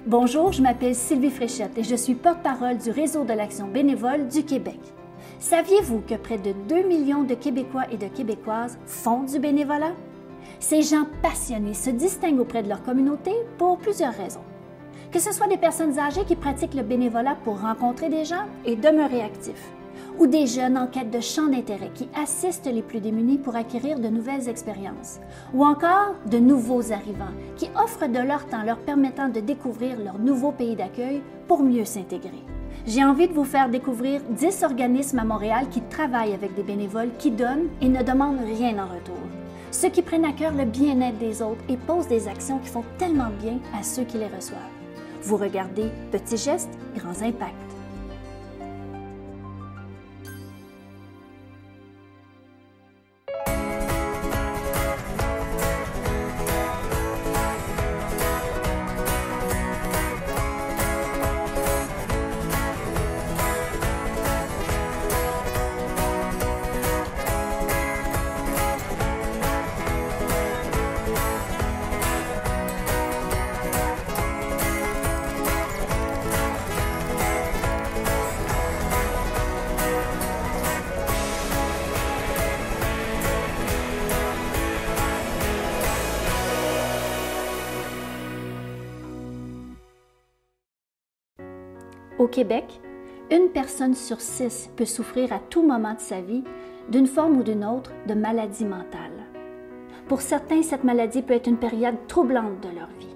Bonjour, je m'appelle Sylvie Fréchette et je suis porte-parole du Réseau de l'Action bénévole du Québec. Saviez-vous que près de 2 millions de Québécois et de Québécoises font du bénévolat? Ces gens passionnés se distinguent auprès de leur communauté pour plusieurs raisons. Que ce soit des personnes âgées qui pratiquent le bénévolat pour rencontrer des gens et demeurer actifs, ou des jeunes en quête de champs d'intérêt qui assistent les plus démunis pour acquérir de nouvelles expériences, ou encore de nouveaux arrivants qui offrent de leur temps leur permettant de découvrir leur nouveau pays d'accueil pour mieux s'intégrer. J'ai envie de vous faire découvrir 10 organismes à Montréal qui travaillent avec des bénévoles qui donnent et ne demandent rien en retour. Ceux qui prennent à cœur le bien-être des autres et posent des actions qui font tellement bien à ceux qui les reçoivent. Vous regardez Petits gestes, grands impacts. Au Québec, une personne sur 6 peut souffrir à tout moment de sa vie d'une forme ou d'une autre de maladie mentale. Pour certains, cette maladie peut être une période troublante de leur vie.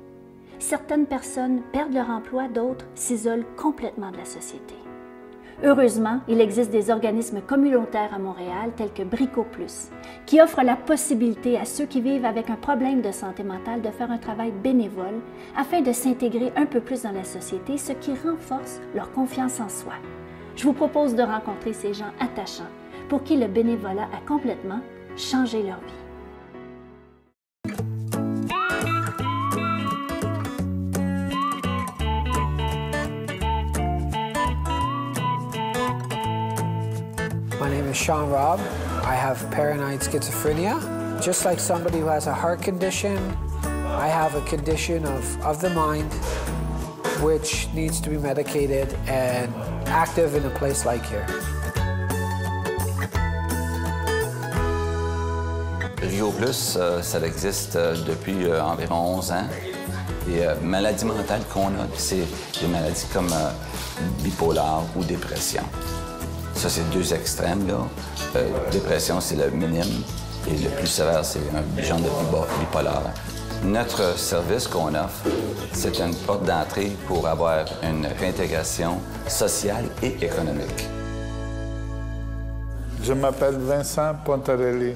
Certaines personnes perdent leur emploi, d'autres s'isolent complètement de la société. Heureusement, il existe des organismes communautaires à Montréal tels que Brico Plus, qui offrent la possibilité à ceux qui vivent avec un problème de santé mentale de faire un travail bénévole afin de s'intégrer un peu plus dans la société, ce qui renforce leur confiance en soi. Je vous propose de rencontrer ces gens attachants pour qui le bénévolat a complètement changé leur vie. My name is Sean Robb. I have paranoid schizophrenia. Just like somebody who has a heart condition, I have a condition of the mind which needs to be medicated and active in a place like here. Brico Plus, ça existe depuis environ 11 ans. Les maladies mentales qu'on a, c'est des maladies comme bipolaire ou dépression. Ça, c'est deux extrêmes, là. Dépression, c'est le minime, et le plus sévère, c'est un genre de bipolaire. Notre service qu'on offre, c'est une porte d'entrée pour avoir une réintégration sociale et économique. Je m'appelle Vincent Pontarelli.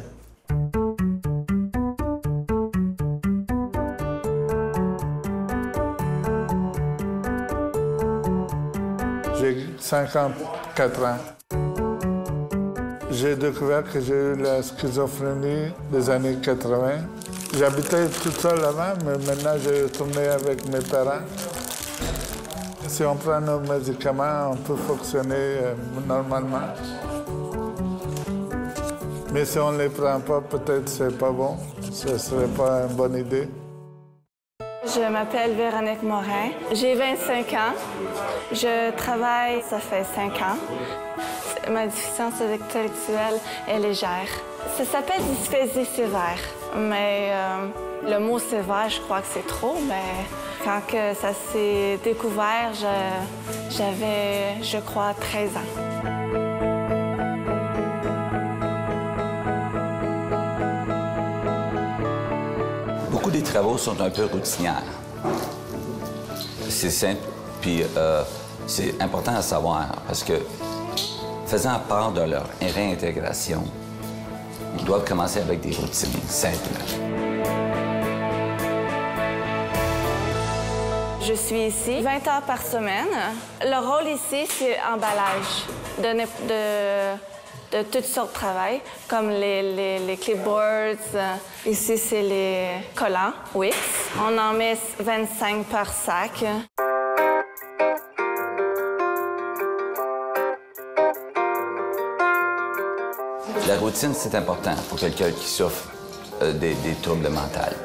J'ai 54 ans. J'ai découvert que j'ai eu la schizophrénie des années 80. J'habitais tout seul avant, mais maintenant j'ai retourné avec mes parents. Si on prend nos médicaments, on peut fonctionner normalement. Mais si on ne les prend pas, peut-être c'est pas bon. Ce ne serait pas une bonne idée. Je m'appelle Véronique Morin. J'ai 25 ans. Je travaille, ça fait 5 ans. Ma déficience intellectuelle est légère. Ça s'appelle dysphasie sévère, mais le mot sévère, je crois que c'est trop, mais quand que ça s'est découvert, j'avais, je crois, 13 ans. Beaucoup des travaux sont un peu routiniers. C'est simple, puis c'est important à savoir, parce que faisant part de leur réintégration, ils doivent commencer avec des routines simples. Je suis ici 20 heures par semaine. Le rôle ici, c'est emballage de toutes sortes de travail, comme les clipboards. Ici, c'est les collants Wix. On en met 25 par sac. La routine, c'est important pour quelqu'un qui souffre des troubles mentaux.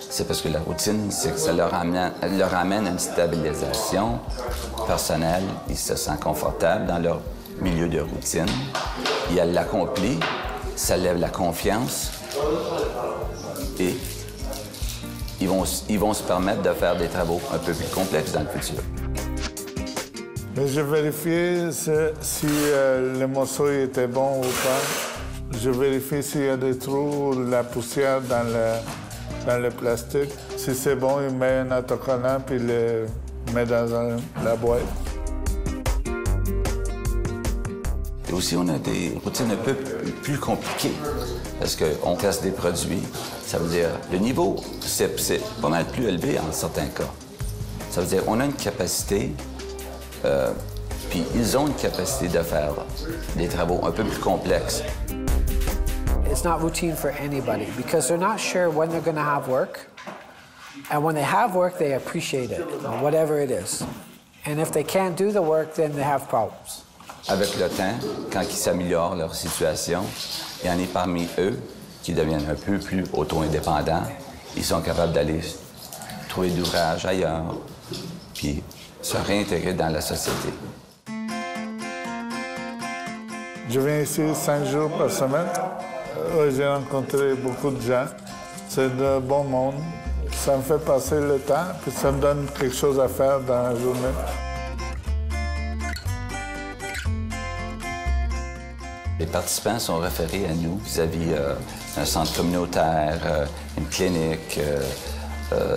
c'est parce que la routine, c'est que ça leur amène une stabilisation personnelle. Ils se sentent confortables dans leur milieu de routine. Et elle l'accomplit, ça lève la confiance et ils vont se permettre de faire des travaux un peu plus complexes dans le futur. Mais je vérifiais si le morceau était bon ou pas. Je vérifie s'il y a des trous ou de la poussière dans le plastique. Si c'est bon, il met un autocollant puis il le met dans la boîte. Et aussi, on a des routines un peu plus compliquées parce qu'on teste des produits. Ça veut dire le niveau, c'est pas mal plus élevé en certains cas. Ça veut dire on a une capacité, puis ils ont une capacité de faire des travaux un peu plus complexes. It's not routine for anybody because they're not sure when they're going to have work. And when they have work, they appreciate it, whatever it is. And if they can't do the work, then they have problems. Avec le temps, quand ils s'améliorent leur situation, il y en a parmi eux qui deviennent un peu plus auto-indépendants. Ils sont capables d'aller trouver d'ouvrage ailleurs, puis se réintégrer dans la société. Je viens ici 5 jours par semaine. J'ai rencontré beaucoup de gens. C'est de bon monde. Ça me fait passer le temps, puis ça me donne quelque chose à faire dans la journée. Les participants sont référés à nous vis-à-vis un centre communautaire, une clinique,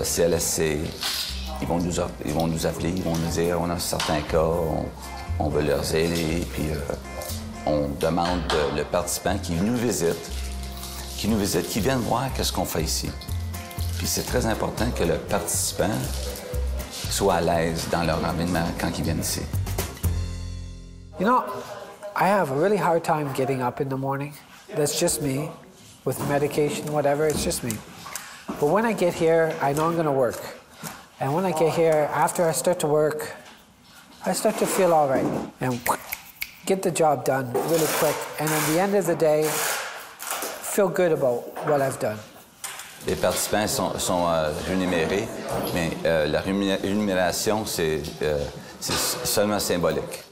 CLSC. Ils vont nous appeler, ils vont nous dire on a certains cas, on veut leur aider, puis on demande le participant qui nous visite, qui vienne voir qu'est-ce qu'on fait ici. Puis c'est très important que le participant soit à l'aise dans leur environnement quand ils viennent ici. You know, I have a really hard time getting up in the morning. That's just me. With medication, whatever, it's just me. But when I get here, I know I'm going to work. And when I get here, after I start to work, I start to feel all right. And get the job done really quick. And at the end of the day, feel good about what I've done. Les participants sont rémunérés, mais la rémunération, c'est seulement symbolique.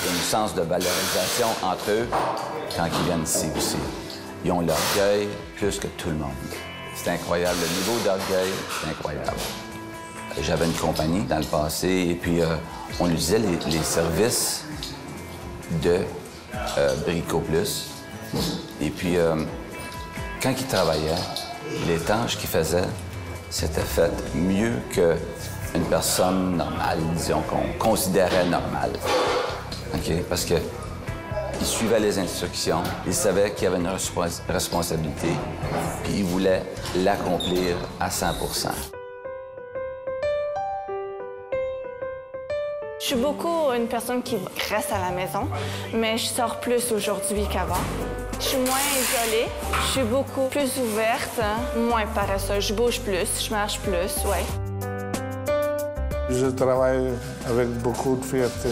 Il y a un sens de valorisation entre eux quand ils viennent ici aussi. Ils ont l'orgueil plus que tout le monde. C'est incroyable. Le niveau d'orgueil, c'est incroyable. J'avais une compagnie dans le passé et puis on utilisait les services de Brico Plus. Et puis, quand ils travaillaient, les tâches qu'ils faisaient, c'était fait mieux qu'une personne normale, disons, qu'on considérait normale. Okay? Parce qu'ils suivaient les instructions, ils savaient qu'il y avait une responsabilité, puis ils voulaient l'accomplir à 100 %. Je suis beaucoup une personne qui reste à la maison, mais je sors plus aujourd'hui qu'avant. Je suis moins isolée, je suis beaucoup plus ouverte, moins paresseuse. Je bouge plus, je marche plus, ouais. Je travaille avec beaucoup de fierté.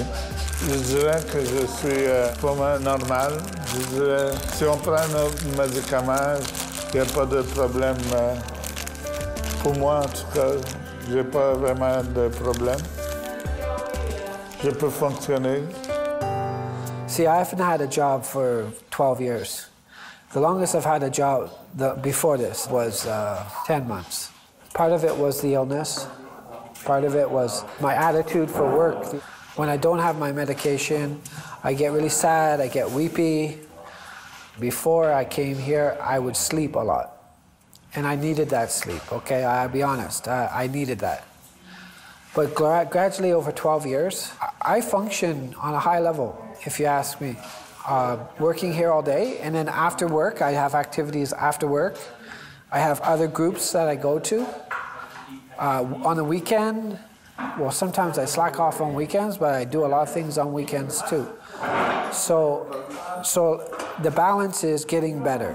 Je dirais que je suis pas mal normal. Je dirais, si on prend nos médicaments, il n'y a pas de problème. Pour moi, en tout cas, j'ai pas vraiment de problème. Je peux fonctionner. See, I haven't had a job for 12 years. The longest I've had a job before this was 10 months. Part of it was the illness. Part of it was my attitude for work. When I don't have my medication, I get really sad, I get weepy. Before I came here, I would sleep a lot. And I needed that sleep, okay? I'll be honest, I needed that. But gradually over 12 years, I function on a high level, if you ask me. Working here all day, and then after work, I have activities after work. I have other groups that I go to. On the weekend, well, sometimes I slack off on weekends, but I do a lot of things on weekends too. So the balance is getting better.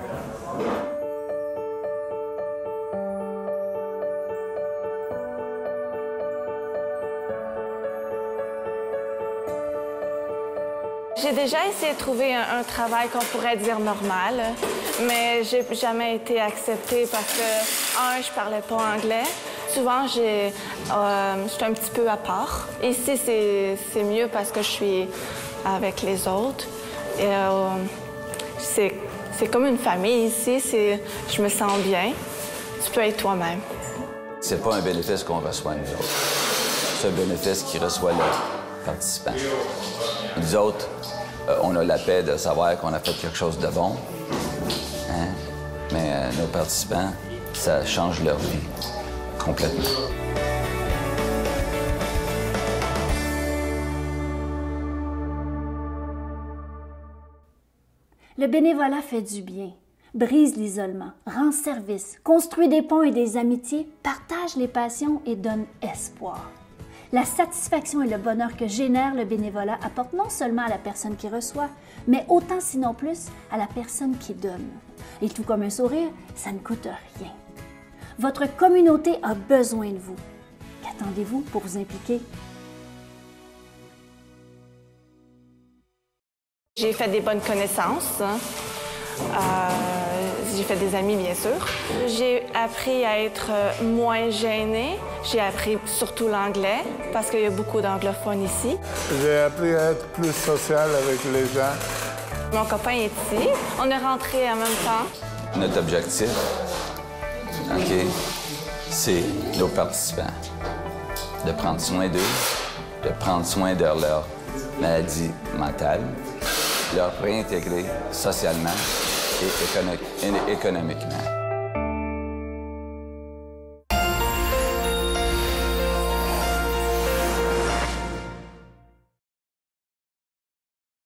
J'ai déjà essayé de trouver un travail qu'on pourrait dire normal, mais j'ai jamais été acceptée parce que, je parlais pas anglais. Souvent, je suis un petit peu à part. Ici, c'est mieux parce que je suis avec les autres. Et c'est comme une famille ici. Je me sens bien. Tu peux être toi-même. C'est pas un bénéfice qu'on reçoit, nous autres. C'est un bénéfice qui reçoit le participant. Nous autres, on a la paix de savoir qu'on a fait quelque chose de bon, hein? Mais nos participants, ça change leur vie complètement. Le bénévolat fait du bien, brise l'isolement, rend service, construit des ponts et des amitiés, partage les passions et donne espoir. La satisfaction et le bonheur que génère le bénévolat apportent non seulement à la personne qui reçoit, mais autant sinon plus à la personne qui donne. Et tout comme un sourire, ça ne coûte rien. Votre communauté a besoin de vous. Qu'attendez-vous pour vous impliquer? J'ai fait des bonnes connaissances. J'ai fait des amis, bien sûr. J'ai appris à être moins gênée. J'ai appris surtout l'anglais, parce qu'il y a beaucoup d'anglophones ici. J'ai appris à être plus social avec les gens. Mon copain est ici. On est rentrés en même temps. Notre objectif, OK, c'est nos participants. De prendre soin d'eux, de prendre soin de leur maladie mentale, leur réintégrer socialement et économiquement.